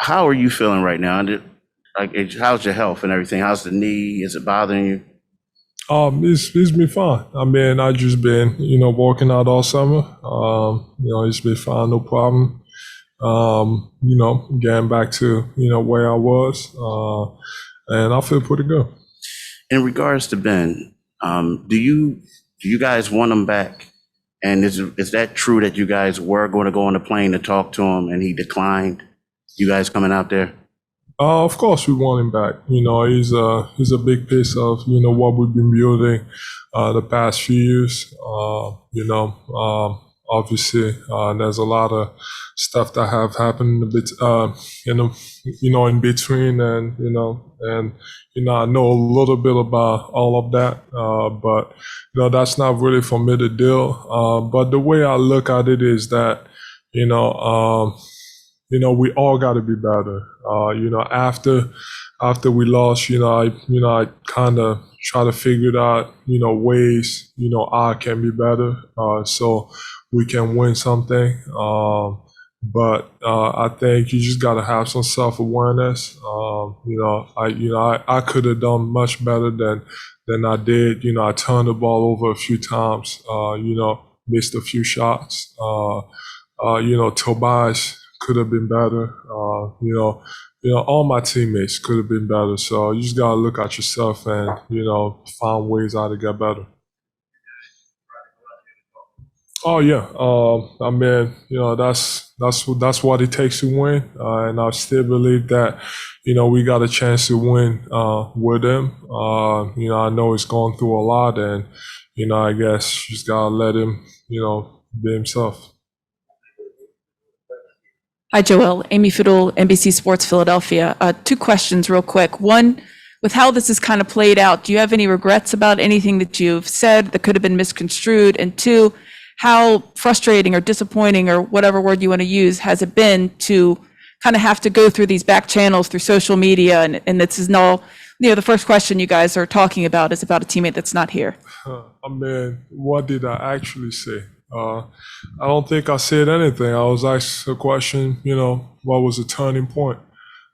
how are you feeling right now? How's your health and everything? How's the knee? Is it bothering you? It's been fine. I mean, I just been, working out all summer. It's been fine, no problem. Getting back to, where I was. And I feel pretty good. In regards to Ben, do you guys want him back? And is that true that you guys were going to go on the plane to talk to him and he declined? You guys coming out there? Of course, we want him back. He's a big piece of what we've been building the past few years. Obviously, there's a lot of stuff that have happened a bit, in between, and I know a little bit about all of that, but that's not really for me to deal. But the way I look at it is that, we all got to be better. After we lost, I kind of try to figure out, ways, I can be better, so we can win something. But I think you just got to have some self-awareness. I could have done much better than I did. I turned the ball over a few times. Missed a few shots. Tobias could have been better. All my teammates could have been better. So you just gotta look at yourself and find ways how to get better. Oh yeah, I mean, that's what it takes to win, and I still believe that we got a chance to win with him. I know he's going through a lot, and I guess you just gotta let him be himself. Hi, Joel. Amy Fiddle, NBC Sports Philadelphia. Two questions real quick. One, with how this has kind of played out, do you have any regrets about anything that you've said that could have been misconstrued? And two, how frustrating or disappointing, or whatever word you want to use, has it been to kind of have to go through these back channels through social media? And this is no, the first question you guys are talking about is about a teammate that's not here. I mean, what did I actually say? I don't think I said anything. I was asked a question, what was the turning point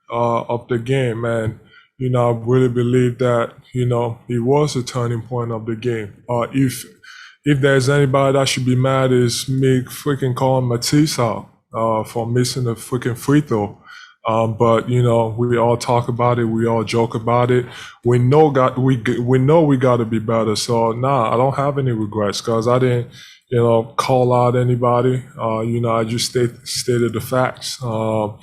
of the game? And, I really believe that, it was a turning point of the game. If there's anybody that should be mad, is me freaking calling Matisse out for missing a freaking free throw. But we all talk about it. We all joke about it. We know we got to be better. So I don't have any regrets because I didn't call out anybody. I just stated the facts. I'm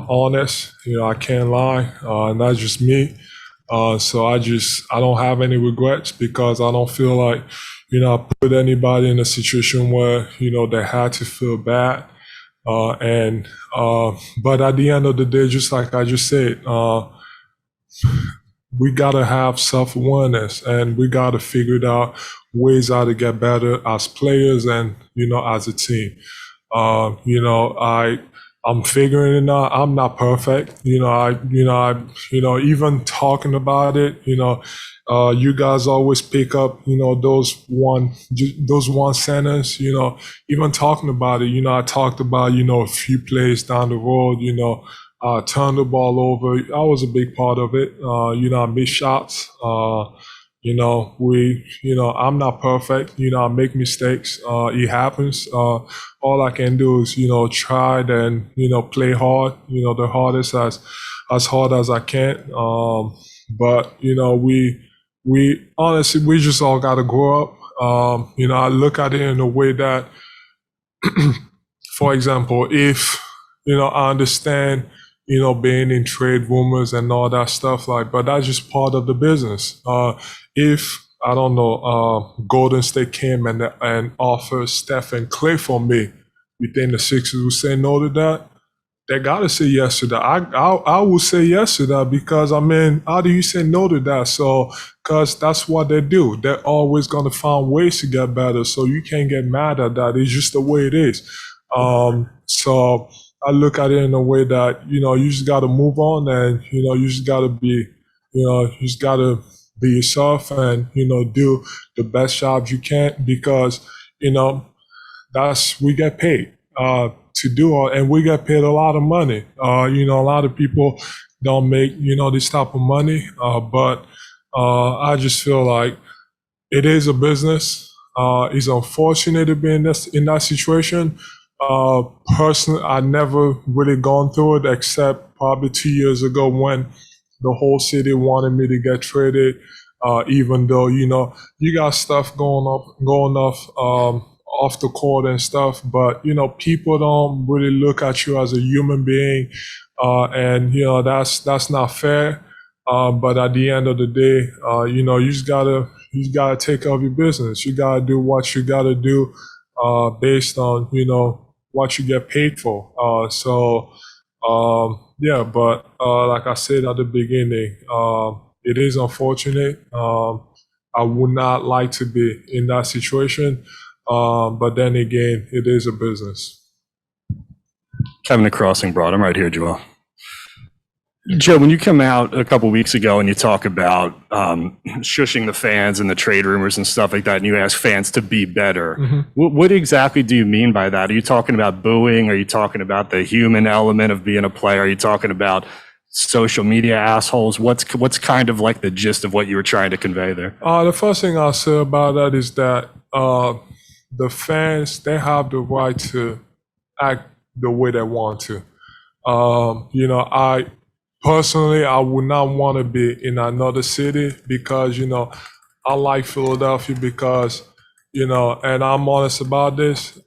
honest. I can't lie, and that's just me. So I don't have any regrets because I don't feel like I put anybody in a situation where they had to feel bad. But at the end of the day, just like I just said, we gotta have self-awareness, and we gotta figure out ways how to get better as players and as a team. I'm figuring it out. I'm not perfect. Even talking about it, you guys always pick up, those one sentence, even talking about it, I talked about, a few plays down the road, turned the ball over. I was a big part of it. I missed shots. I'm not perfect. I make mistakes. It happens. All I can do is, try and, play hard, the hardest as hard as I can. But, we honestly, we just all got to grow up. I look at it in a way that, for example, if, I understand, being in trade rumors and all that stuff, but that's just part of the business. If, I don't know, Golden State came and offered Steph and Clay for me, you think the Sixers would say no to that? They gotta say yes to that. I will say yes to that because, how do you say no to that? So, because that's what they do. They're always gonna find ways to get better. So you can't get mad at that. It's just the way it is. So I look at it in a way that, you just gotta move on, and, you just gotta be, be yourself and, do the best job you can because, we get paid. to do, and we get paid a lot of money. A lot of people don't make, this type of money, but I just feel like it is a business. It's unfortunate to be in that situation. Personally, I never really gone through it except probably 2 years ago when the whole city wanted me to get traded. Even though you got stuff going off the court and stuff, but people don't really look at you as a human being, and that's not fair. But at the end of the day, you just gotta take care of your business. You gotta do what you gotta do, based on what you get paid for. Yeah, but like I said at the beginning, it is unfortunate. I would not like to be in that situation, but then again, it is a business. Kevin, the Crossing Broad. I'm right here, Joel. Joe, when you come out a couple weeks ago and you talk about shushing the fans and the trade rumors and stuff like that, and you ask fans to be better, what exactly do you mean by that? Are you talking about booing? Are you talking about the human element of being a player? Are you talking about social media assholes? What's kind of like the gist of what you were trying to convey there? The first thing I'll say about that is that the fans, they have the right to act the way they want to. Personally, I would not want to be in another city because, I like Philadelphia because, and I'm honest about this,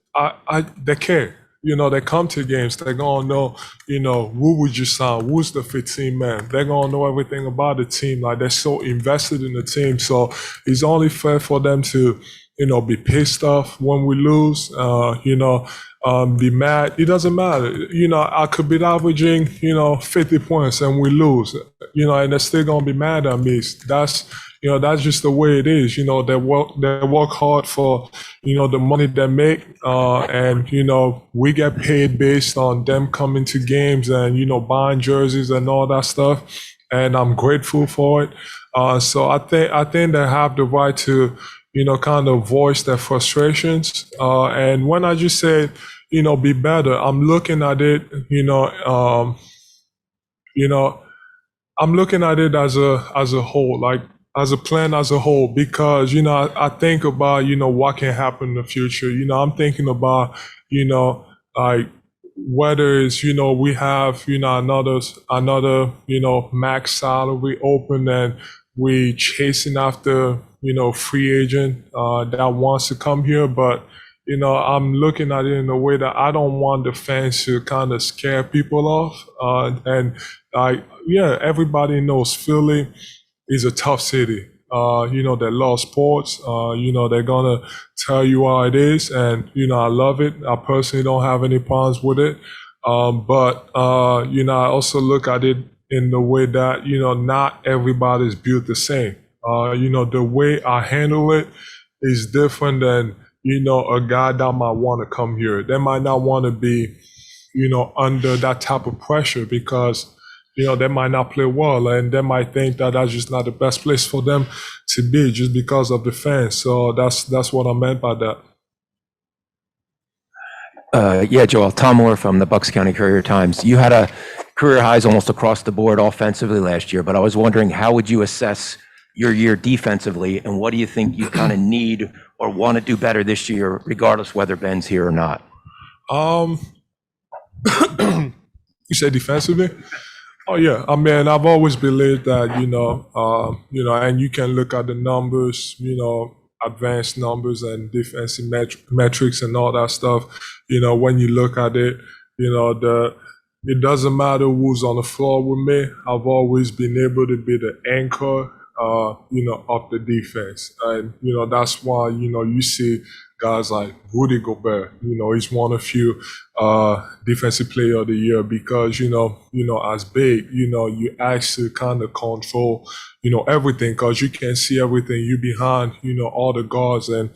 they care. They come to games, they're going to know, who would you sign, who's the 15 man. They're going to know everything about the team. Like, they're so invested in the team. So it's only fair for them to, be pissed off when we lose, be mad. It doesn't matter. I could be averaging, 50 points and we lose, and they're still going to be mad at me. That's just the way it is. They work hard for, the money they make, and, we get paid based on them coming to games and, buying jerseys and all that stuff. And I'm grateful for it. So I think they have the right to, kind of voice their frustrations. And when I just said, be better, I'm looking at it, I'm looking at it as a whole, like as a plan as a whole, because, I think about, what can happen in the future. I'm thinking about, like whether it's, we have, another, max salary open and we chasing after, free agent that wants to come here. But, I'm looking at it in a way that I don't want the fans to kind of scare people off. And everybody knows Philly is a tough city. They love sports. They're going to tell you how it is. And, I love it. I personally don't have any problems with it. But I also look at it in the way that, not everybody's built the same. The way I handle it is different than, a guy that might want to come here. They might not want to be, under that type of pressure because, they might not play well and they might think that that's just not the best place for them to be just because of the fans. So that's what I meant by that. Yeah, Joel, Tom Moore from the Bucks County Courier-Times. You had a career highs almost across the board offensively last year, but I was wondering, how would you assess your year defensively, and what do you think you kind of need or want to do better this year, regardless whether Ben's here or not? You said defensively? Oh yeah, I mean, I've always believed that, and you can look at the numbers, advanced numbers and defensive metrics and all that stuff. When you look at it, it doesn't matter who's on the floor with me. I've always been able to be the anchor, of the defense. And, that's why, you see guys like Rudy Gobert, he's one of few defensive player of the year because, as big, you actually kind of control, everything because you can see everything. You behind, all the guards and,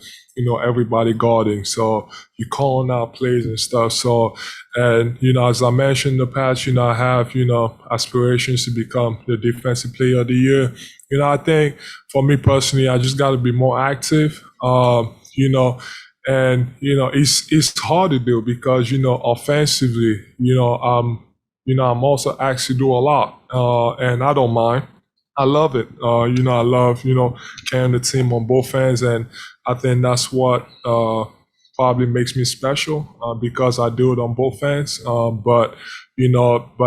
everybody guarding. So you're calling out plays and stuff. So, and, as I mentioned in the past, I have, aspirations to become the defensive player of the year. I think for me personally, I just got to be more active. And, it's hard to do because, offensively, I'm also asked to do a lot. And I don't mind. I love it. I love, carrying the team on both ends. And I think that's what probably makes me special because I do it on both ends. But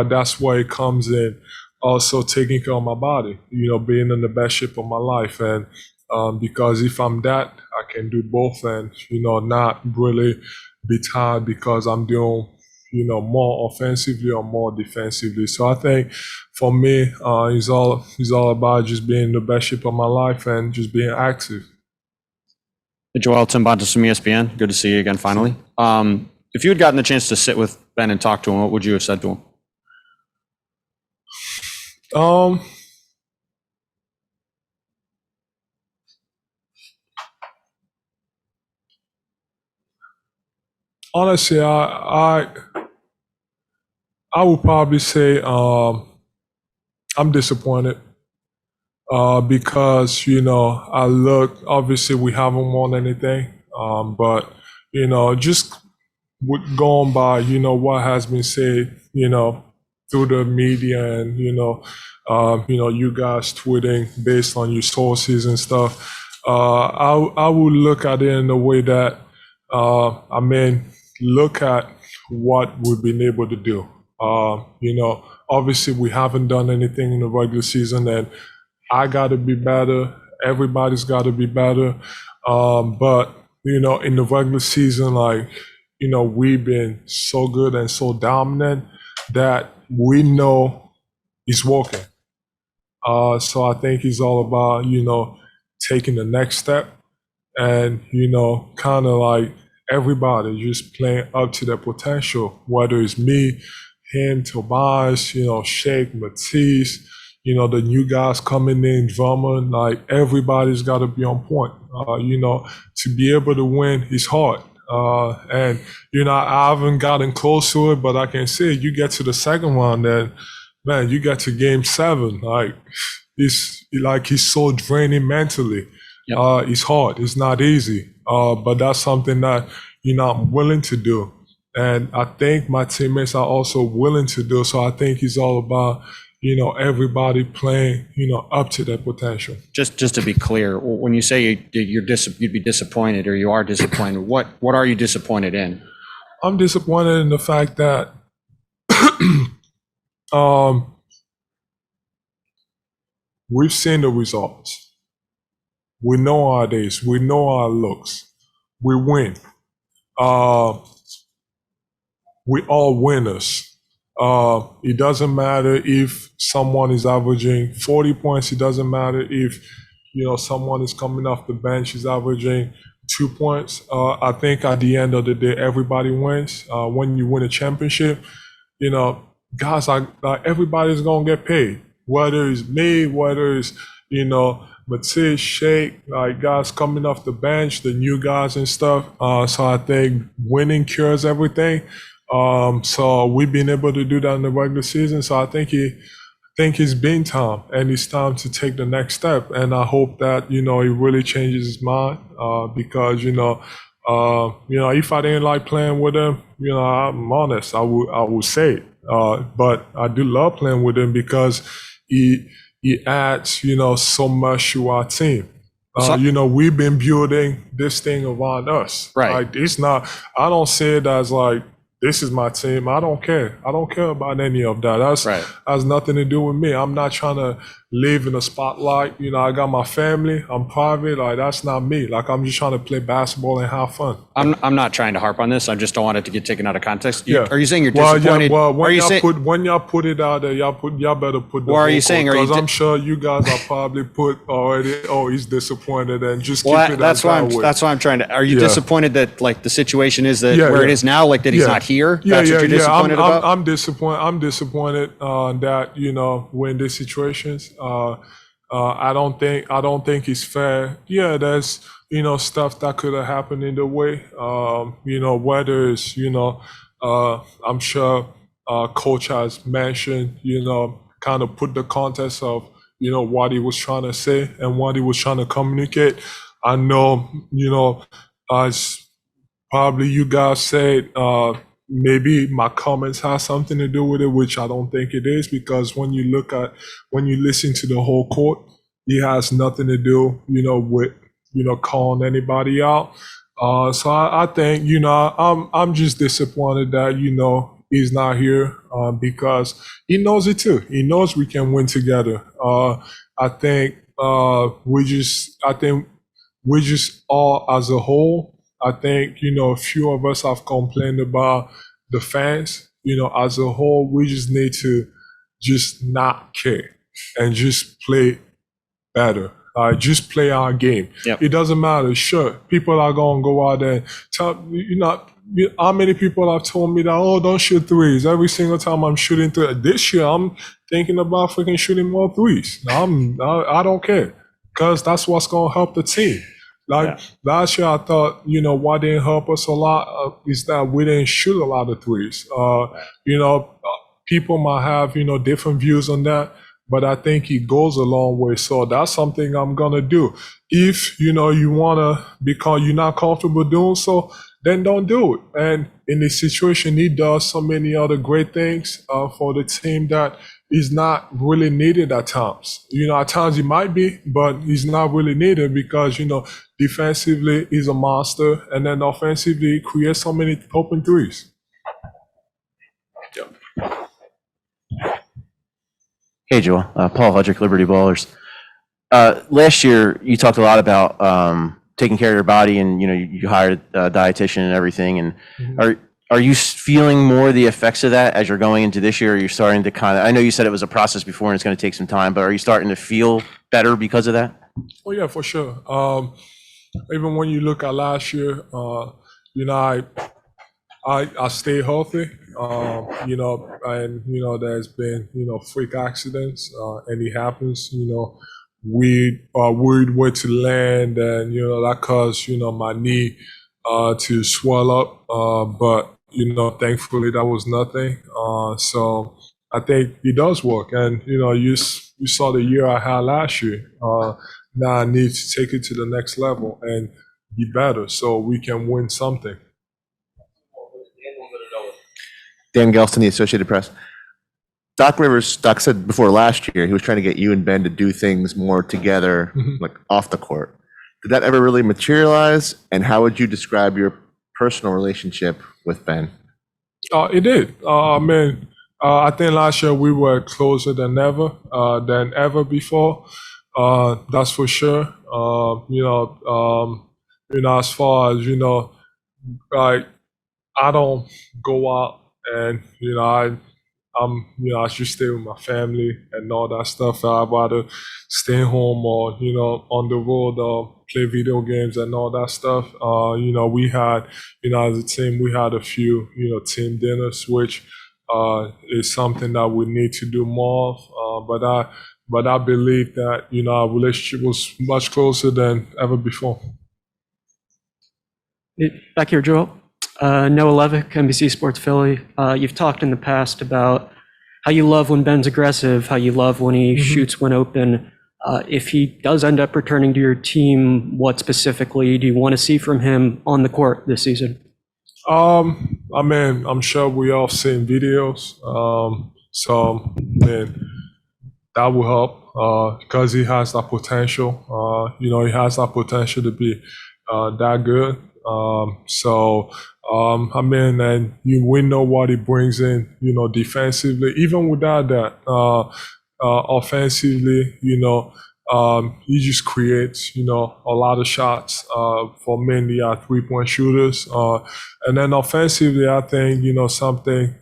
that's where it comes in. Also taking care of my body, being in the best shape of my life. And because if I'm that, I can do both and, not really be tired because I'm doing, more offensively or more defensively. So I think for me, it's all about just being in the best shape of my life and just being active. Hey, Joel, Tim Bontas from ESPN. Good to see you again, finally. If you had gotten the chance to sit with Ben and talk to him, what would you have said to him? Honestly, I would probably say I'm disappointed because obviously we haven't won anything, but just going by what has been said through the media and you guys tweeting based on your sources and stuff. I would look at it in a way that look at what we've been able to do. Obviously we haven't done anything in the regular season, and I got to be better. Everybody's got to be better. But in the regular season, we've been so good and so dominant that we know it's working. So I think it's all about, taking the next step and, kind of like everybody just playing up to their potential, whether it's me, him, Tobias, Shake, Matisse, the new guys coming in, Drummond, everybody's got to be on point. To be able to win is hard. And, I haven't gotten close to it, but I can say you get to the second round and, man, you get to game 7. It's so draining mentally. Yep. It's hard. It's not easy. But that's something that, I'm willing to do. And I think my teammates are also willing to do. So I think it's all about, everybody playing, up to their potential. Just to be clear, when you say you'd be disappointed or you are disappointed, what are you disappointed in? I'm disappointed in the fact that we've seen the results. We know our days. We know our looks. We win. We all winners. It doesn't matter if someone is averaging 40 points. It doesn't matter if, someone is coming off the bench is averaging 2 points. I think at the end of the day, everybody wins. When you win a championship, guys, everybody's going to get paid. Whether it's me, whether it's, Matisse, Shake, guys coming off the bench, the new guys and stuff. So I think winning cures everything. So we've been able to do that in the regular season. So I think it's been time, and it's time to take the next step. And I hope that he really changes his mind because if I didn't like playing with him, I'm honest, I would say it. But I do love playing with him because he adds so much to our team. We've been building this thing around us. Right. It's not. I don't see it as this is my team. I don't care. I don't care about any of that. Has nothing to do with me. I'm not trying to live in the spotlight. I got my family. I'm private. That's not me. I'm just trying to play basketball and have fun. I'm not trying to harp on this. I just don't want it to get taken out of context. Yeah. Are you saying you're disappointed? When y'all put it out there, y'all better put the. Well, are you saying? Because I'm sure you guys are probably put already. Oh, he's disappointed, and just keep it. That's why I'm trying to. Are you disappointed that the situation is that where it is now, that he's not here? That's what you're disappointed about? I'm disappointed. I'm disappointed that we're in these situations. I don't think it's fair. Yeah, there's stuff that could have happened in the way. Whether it's I'm sure coach has mentioned kind of put the context of what he was trying to say and what he was trying to communicate. I know as probably you guys said maybe my comments have something to do with it, which I don't think it is, because when you listen to the whole court, it has nothing to do, with, calling anybody out. So I think, I'm just disappointed that, he's not here because he knows it too. He knows we can win together. I think we just all as a whole, I think, a few of us have complained about the fans, as a whole, we just need to just not care and just play better. Just play our game. Yep. It doesn't matter. Sure, people are going to go out there and tell, how many people have told me that, oh, don't shoot threes. Every single time I'm shooting threes. This year, I'm thinking about freaking shooting more threes. I don't care, because that's what's going to help the team. Last year, I thought, what didn't help us a lot is that we didn't shoot a lot of threes. People might have, different views on that, but I think it goes a long way. So that's something I'm going to do. If, you want to, because you're not comfortable doing so, then don't do it. And in this situation, he does so many other great things for the team that is not really needed at times. At times he might be, but he's not really needed because, defensively he's a monster, and then offensively he creates so many open threes. Hey, Joel. Paul Hudrick, Liberty Ballers. Last year, you talked a lot about taking care of your body, and you hired a dietitian and everything. And are you feeling more the effects of that as you're going into this year? Or are you starting to I know you said it was a process before and it's going to take some time, but are you starting to feel better because of that? Oh yeah, for sure. Even when you look at last year, I stay healthy, and, there's been, freak accidents, and it happens, we are worried where to land, and, that caused, my knee to swell up, but, thankfully that was nothing. So I think it does work, and, you saw the year I had last year. Now I need to take it to the next level and be better so we can win something. Dan Gelston, the Associated Press. Doc said before last year he was trying to get you and Ben to do things more together, like off the court. Did that ever really materialize? And how would you describe your personal relationship with Ben? It did. I think last year we were closer than ever before. That's for sure. As far as, like, I don't go out and, I just stay with my family and all that stuff. I'd rather stay home or, on the road or play video games and all that stuff. We had, as a team, we had a few, team dinners, which is something that we need to do more of. But I believe that, our relationship was much closer than ever before. Back here, Joel. Noah Levick, NBC Sports Philly. You've talked in the past about how you love when Ben's aggressive, how you love when he shoots when open. If he does end up returning to your team, what specifically do you want to see from him on the court this season? I'm sure we all seen videos. That will help because he has that potential. He has that potential to be that good. And we know what he brings in, defensively. Even without that, offensively, he just creates, a lot of shots for mainly our three-point shooters. And then offensively, I think, something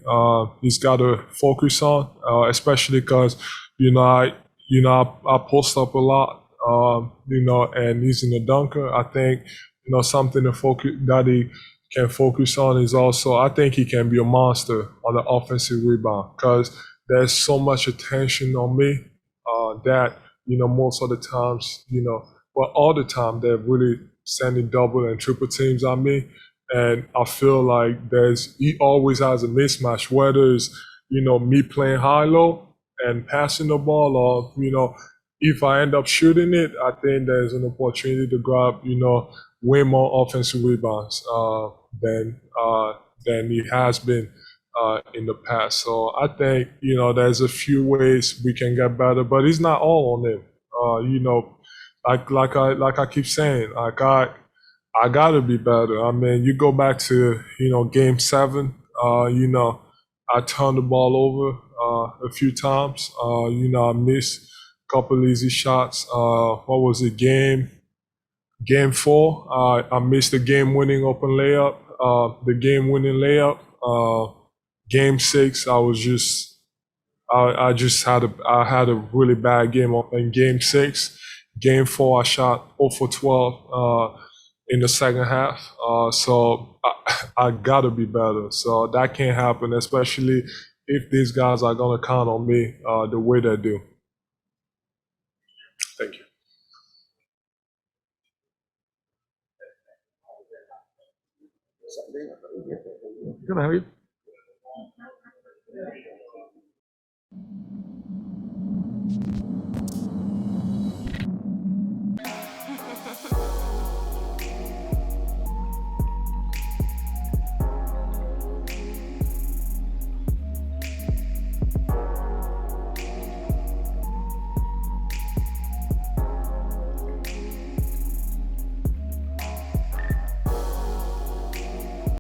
he's got to focus on, especially because, I post up a lot, and he's in the dunker. I think, something to focus that he can focus on is also, I think he can be a monster on the offensive rebound because there's so much attention on me that, most of the times, all the time, they're really sending double and triple teams on me. And I feel like he always has a mismatch, whether it's, me playing high-low and passing the ball or, if I end up shooting it, I think there's an opportunity to grab, way more offensive rebounds. than he has been in the past. So I think, there's a few ways we can get better, but it's not all on him. Like I keep saying, I gotta be better. I mean, you go back to, game 7, I turned the ball over a few times. I missed a couple easy shots. What was it, game 4? I missed the game-winning open layup, the game-winning layup. Game 6, I had a really bad game in game 6. Game 4, I shot 0 for 12 in the second half. So I gotta be better. So that can't happen, especially if these guys are gonna count on me the way they do. Thank you. Good, how are you?